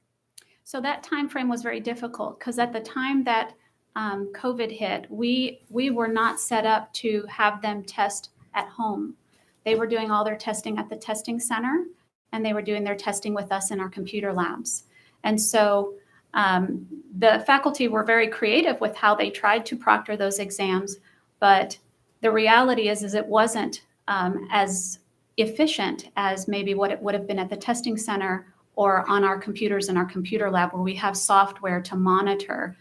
I: So that time frame was very difficult because at the time that COVID hit, we were not set up to have them test at home. They were doing all their testing at the testing center, and they were doing their testing with us in our computer labs. And so the faculty were very creative with how they tried to proctor those exams, but the reality is it wasn't as efficient as maybe what it would have been at the testing center or on our computers in our computer lab where we have software to monitor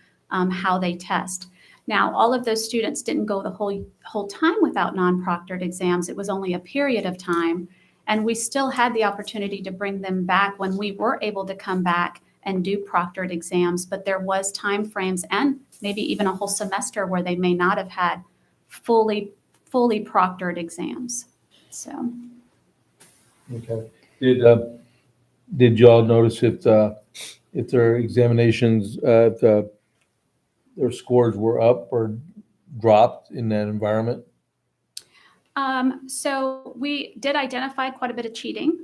I: how they test. Now, all of those students didn't go the whole time without non-proctored exams. It was only a period of time, and we still had the opportunity to bring them back when we were able to come back and do proctored exams, but there was time frames and maybe even a whole semester where they may not have had fully proctored exams. So.
J: Okay. Did y'all notice if their examinations, their scores were up or dropped in that environment?
I: So we did identify quite a bit of cheating.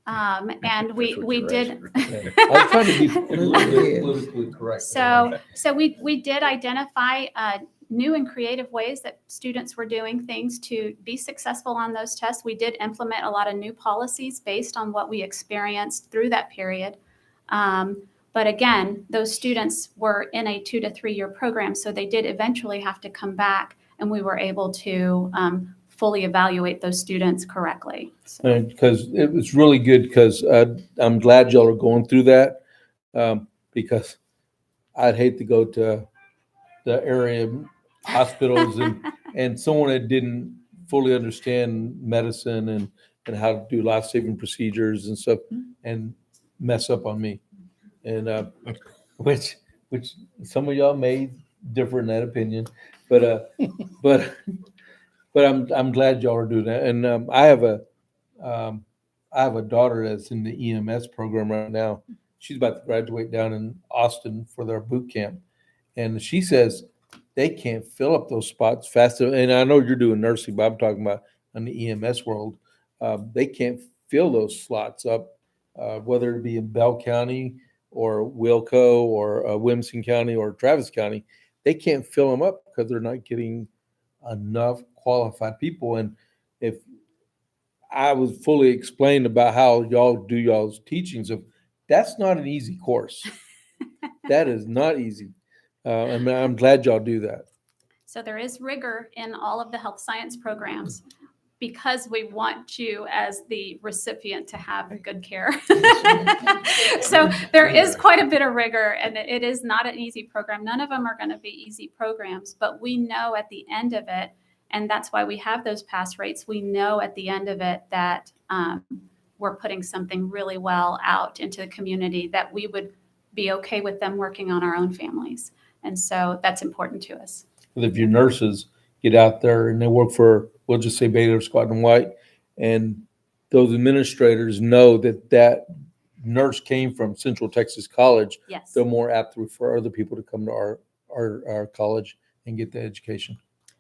I: And
E: That's
I: we,
E: what
I: we
E: you're
I: did.
E: asking.
J: I was trying to be a little bit politically correct.
I: So we did identify new and creative ways that students were doing things to be successful on those tests. We did implement a lot of new policies based on what we experienced through that period. But again, those students were in a 2 to 3 year program, so they did eventually have to come back, and we were able to fully evaluate those students correctly. So,
J: Because it was really good, because I'm glad y'all are going through that, because I'd hate to go to the area hospitals and someone that didn't fully understand medicine and how to do life-saving procedures and stuff and mess up on me. And which some of y'all may differ in that opinion, but I'm glad y'all are doing that. And I have a daughter that's in the EMS program right now. She's about to graduate down in Austin for their boot camp, and she says they can't fill up those spots fast enough. And I know you're doing nursing, but I'm talking about in the EMS world. They can't fill those slots up, whether it be in Bell County or Wilco or Williamson County or Travis County. They can't fill them up because they're not getting enough qualified people. And if I was fully explained about how y'all do y'all's teachings of, that's not an easy course. That is not easy. And I'm glad y'all do that.
I: so there is rigor in all of the health science programs because we want you as the recipient to have good care. So there is quite a bit of rigor, and it is not an easy program. None of them are going to be easy programs, but we know at the end of it, and that's why we have those pass rates, we know at the end of it that we're putting something really well out into the community that we would be okay with them working on our own families. And so that's important to us.
J: If your nurses get out there and they work for, we'll just say Baylor Scott and White, and those administrators know that that nurse came from Central Texas College,
I: Yes.
J: they're more apt to refer other people to come to our college and get the education.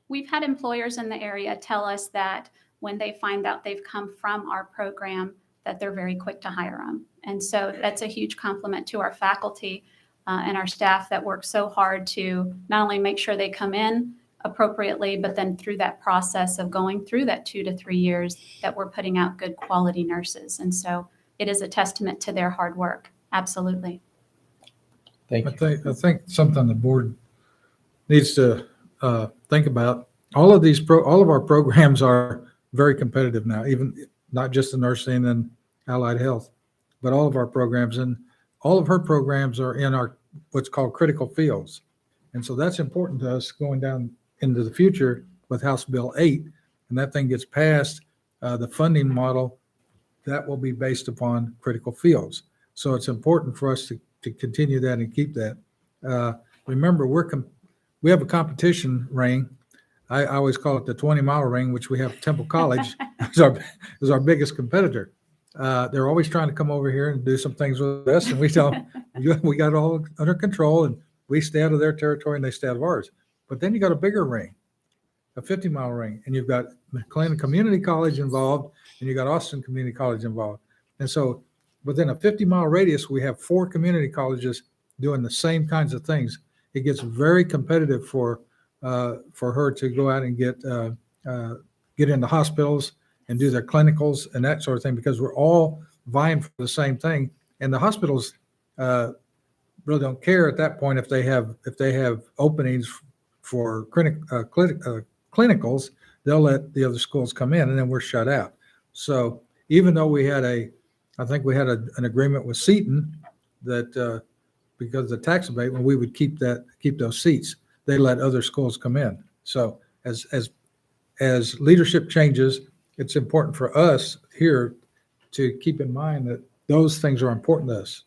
I: We've had employers in the area tell us that when they find out they've come from our program, that they're very quick to hire them. And so that's a huge compliment to our faculty and our staff that work so hard to not only make sure they come in appropriately, but then through that process of going through that 2 to 3 years, that we're putting out good quality nurses. And so it is a testament to their hard work. Absolutely.
J: Thank you.
C: I think something the board needs to think about. All of our programs are very competitive now, even not just the nursing and allied health, but all of our programs. And all of her programs are in our what's called critical fields. And so that's important to us going down into the future with House Bill 8. And that thing gets passed, the funding model, that will be based upon critical fields. So it's important for us to continue that and keep that. Remember, we have a competition ring. I always call it the 20-mile ring, which we have Temple College is our biggest competitor. They're always trying to come over here and do some things with us, and we tell them we got it all under control, and we stay out of their territory and they stay out of ours. But then you got a bigger ring, a 50-mile ring, and you've got McLean Community College involved, and you got Austin Community College involved. And so within a 50-mile radius, we have 4 community colleges doing the same kinds of things. It gets very competitive for her to go out and get into hospitals and do their clinicals and that sort of thing, because we're all vying for the same thing. And the hospitals really don't care at that point if they have openings for clinicals, they'll let the other schools come in, and then we're shut out. So even though I think we had an agreement with Seton that because of the tax abatement, we would keep those seats. They let other schools come in. So as leadership changes, it's important for us here to keep in mind that those things are important to us.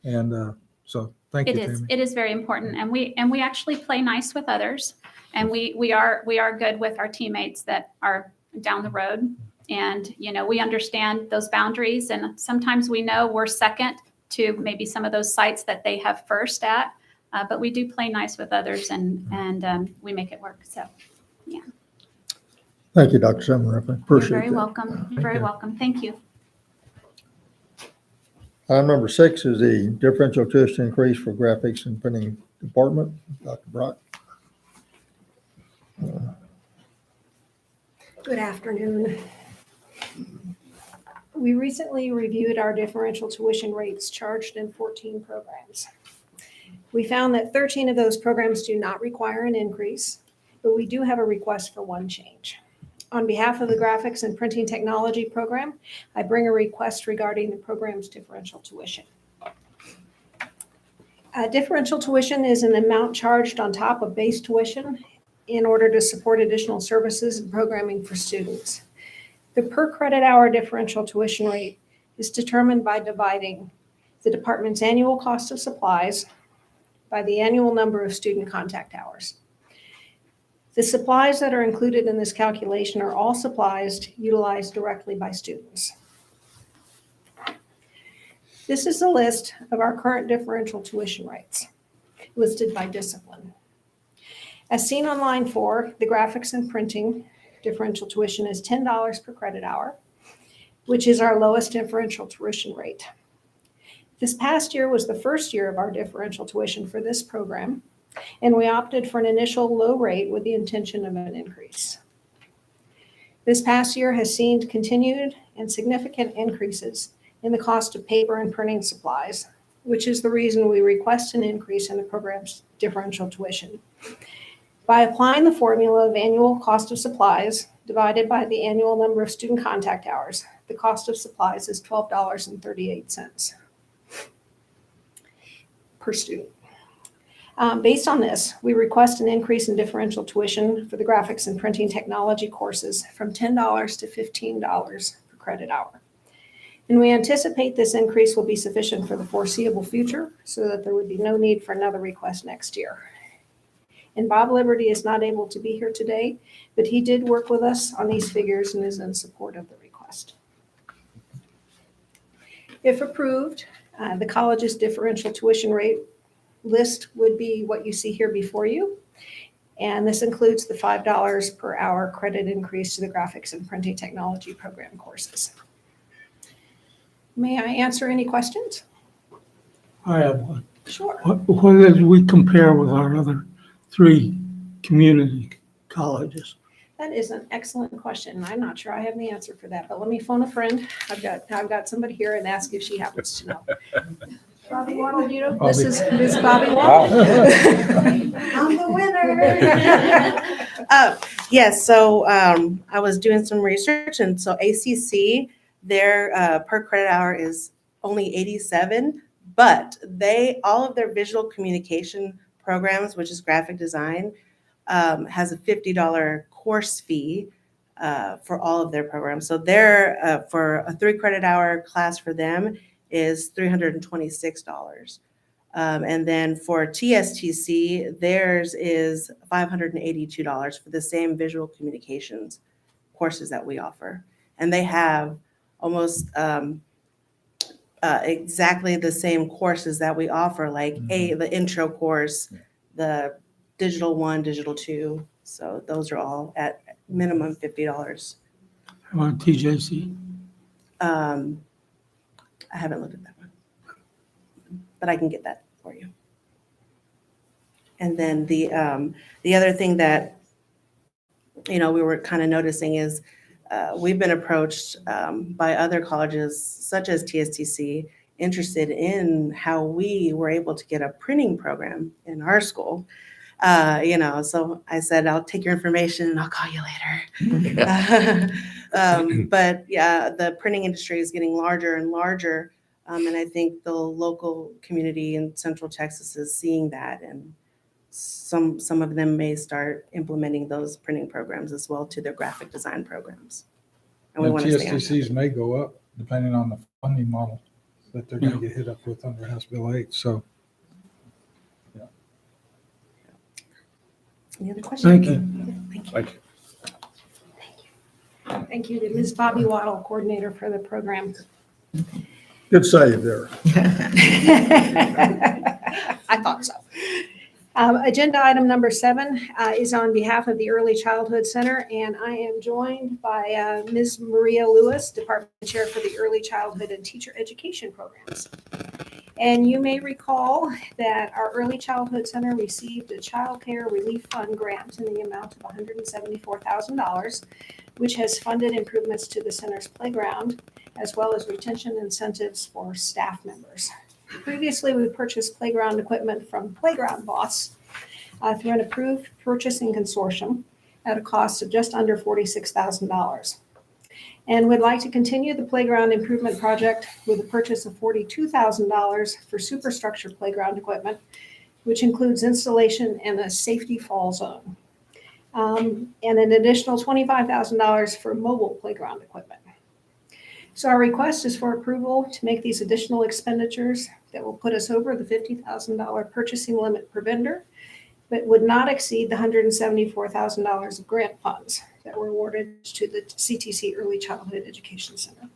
C: And so thank you, Tammy.
I: It is very important. And we actually play nice with others. And we are good with our teammates that are down the road. And, we understand those boundaries. And sometimes we know we're second to maybe some of those sites that they have first at. But we do play nice with others, and we make it work. So, yeah.
A: Thank you, Dr. Summer. I appreciate
I: You're very
A: that.
I: welcome. You're very welcome. Thank you.
A: Item number 6 is the differential tuition increase for graphics and printing department. Dr. Brock.
K: Good afternoon. We recently reviewed our differential tuition rates charged in 14 programs. We found that 13 of those programs do not require an increase, but we do have a request for one change. On behalf of the Graphics and Printing Technology program, I bring a request regarding the program's differential tuition. Differential tuition is an amount charged on top of base tuition in order to support additional services and programming for students. The per credit hour differential tuition rate is determined by dividing the department's annual cost of supplies by the annual number of student contact hours. The supplies that are included in this calculation are all supplies utilized directly by students. This is a list of our current differential tuition rates, listed by discipline. As seen on line 4, the graphics and printing differential tuition is $10 per credit hour, which is our lowest differential tuition rate. This past year was the first year of our differential tuition for this program, and we opted for an initial low rate with the intention of an increase. This past year has seen continued and significant increases in the cost of paper and printing supplies, which is the reason we request an increase in the program's differential tuition. By applying the formula of annual cost of supplies divided by the annual number of student contact hours, the cost of supplies is $12.38 per student. Based on this, we request an increase in differential tuition for the graphics and printing technology courses from $10 to $15 per credit hour. And we anticipate this increase will be sufficient for the foreseeable future so that there would be no need for another request next year. And Bob Liberty is not able to be here today, but he did work with us on these figures and is in support of the request. If approved, the college's differential tuition rate list would be what you see here before you. And this includes the $5 per hour credit increase to the graphics and printing technology program courses. May I answer any questions?
B: I have one.
K: Sure.
B: What does we compare with our other 3 community colleges?
K: That is an excellent question. I'm not sure I have the answer for that, but let me phone a friend. I've got somebody here and ask if she happens to know. Bobby Waddle, you know, this is Ms. Bobby Waddle. I'm the winner.
L: Yes, so I was doing some research, and so ACC, their per credit hour is only 87, but all of their visual communication programs, which is graphic design, has a $50 course fee for all of their programs. So they're for a 3 credit hour class for them is $326. And then for TSTC, theirs is $582 for the same visual communications courses that we offer. And they have almost exactly the same courses that we offer, like the intro course, the digital 1, digital 2. So those are all at minimum $50.
B: How about TJC?
L: I haven't looked at that one, but I can get that for you. And then the other thing that, we were kind of noticing is we've been approached by other colleges such as TSTC interested in how we were able to get a printing program in our school. So I said, I'll take your information and I'll call you later. But yeah, the printing industry is getting larger and larger. And I think the local community in Central Texas is seeing that. And some of them may start implementing those printing programs as well to their graphic design programs. And we
C: And
L: want to stay on top.
C: TSTCs may go up depending on the funding model that they're going to get hit up with under House Bill 8. So
L: Any other questions?
B: Thank you.
L: Thank you.
K: Thank you to Ms. Bobby Waddle, coordinator for the program.
A: Good save there.
K: I thought so. Agenda item number 7 is on behalf of the Early Childhood Center, and I am joined by Ms. Maria Lewis, Department Chair for the Early Childhood and Teacher Education Programs. And you may recall that our Early Childhood Center received a Child Care Relief Fund grant in the amount of $174,000, which has funded improvements to the center's playground, as well as retention incentives for staff members. Previously, we purchased playground equipment from Playground Boss through an approved purchasing consortium at a cost of just under $46,000. And we'd like to continue the playground improvement project with a purchase of $42,000 for superstructure playground equipment, which includes installation and a safety fall zone, and an additional $25,000 for mobile playground equipment. So our request is for approval to make these additional expenditures that will put us over the $50,000 purchasing limit per vendor, but would not exceed the $174,000 of grant funds that were awarded to the CTC Early Childhood Education Center.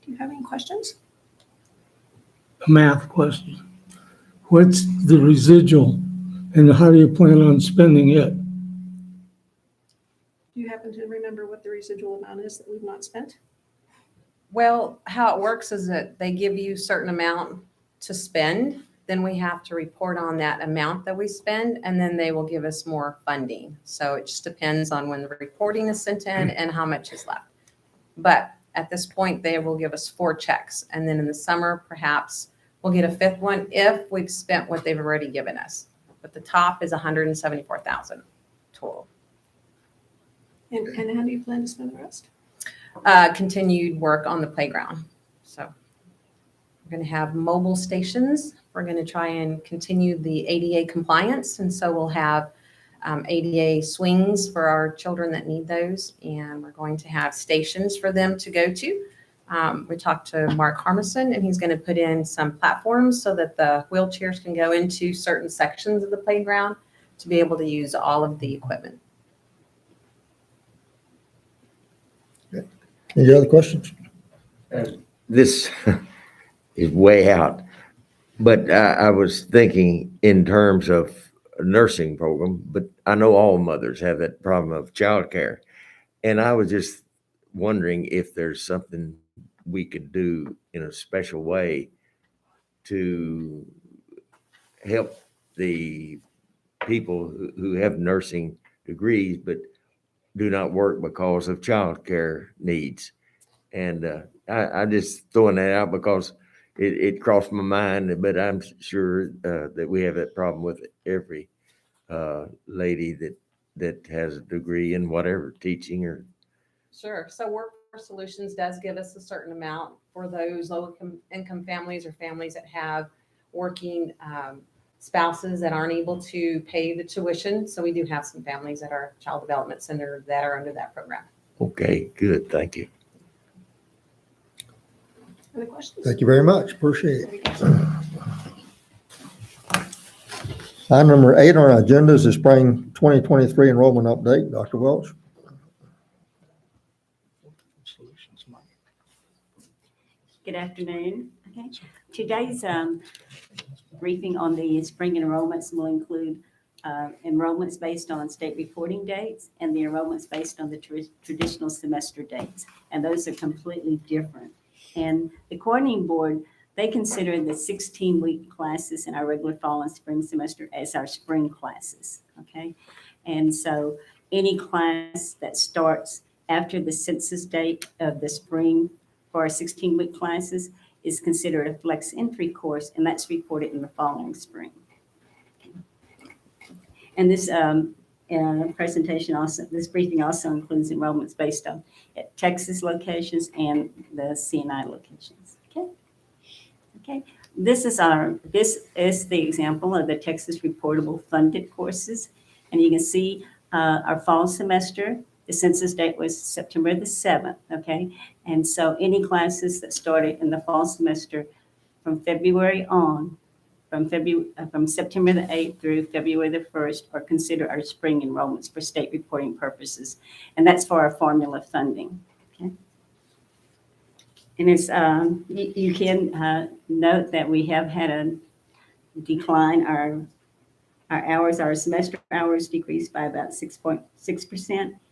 K: Do you have any questions?
B: A math question. What's the residual and how do you plan on spending it?
K: Do you happen to remember what the residual amount is that we've not spent?
F: Well, how it works is that they give you a certain amount to spend, then we have to report on that amount that we spend, and then they will give us more funding. So it just depends on when the reporting is sent in and how much is left. But at this point, they will give us 4 checks, and then in the summer, perhaps we'll get a 5th one if we've spent what they've already given us. But the top is $174,000 total.
K: And how do you plan to spend the rest?
F: Continued work on the playground. So we're going to have mobile stations. We're going to try and continue the ADA compliance. And so we'll have ADA swings for our children that need those. And we're going to have stations for them to go to. We talked to Mark Harmison, and he's going to put in some platforms so that the wheelchairs can go into certain sections of the playground to be able to use all of the equipment.
A: Any other questions?
H: This is way out, but I was thinking in terms of a nursing program, but I know all mothers have that problem of childcare. And I was just wondering if there's something we could do in a special way to help the people who have nursing degrees, but do not work because of childcare needs. And I just throwing that out because it crossed my mind, but I'm sure that we have that problem with every lady that has a degree in whatever, teaching or.
F: Sure. So Workforce Solutions does give us a certain amount for those low income families or families that have working spouses that aren't able to pay the tuition. So we do have some families at our Child Development Center that are under that program.
H: Okay, good. Thank you.
K: Other questions?
A: Thank you very much. Appreciate it. Item number 8 on our agenda is the spring 2023 enrollment update. Dr. Welch.
M: Good afternoon. Okay. Today's briefing on the spring enrollments will include enrollments based on state reporting dates and the enrollments based on the traditional semester dates. And those are completely different. And the coordinating board, they consider the 16-week classes in our regular fall and spring semester as our spring classes. Okay. And so any class that starts after the census date of the spring for our 16-week classes is considered a flex entry course, and that's reported in the following spring. And this presentation also, this briefing also includes enrollments based on Texas locations and the CNI locations. Okay. Okay. This is the example of the Texas reportable funded courses, and you can see our fall semester. The census date was September the 7th, okay? And so any classes that started in the fall semester from February on, from September the 8th through February the 1st are considered our spring enrollments for state reporting purposes. And that's for our formula funding, okay? And it's, you can note that we have had a decline. Our Our semester hours decreased by about 6.6%.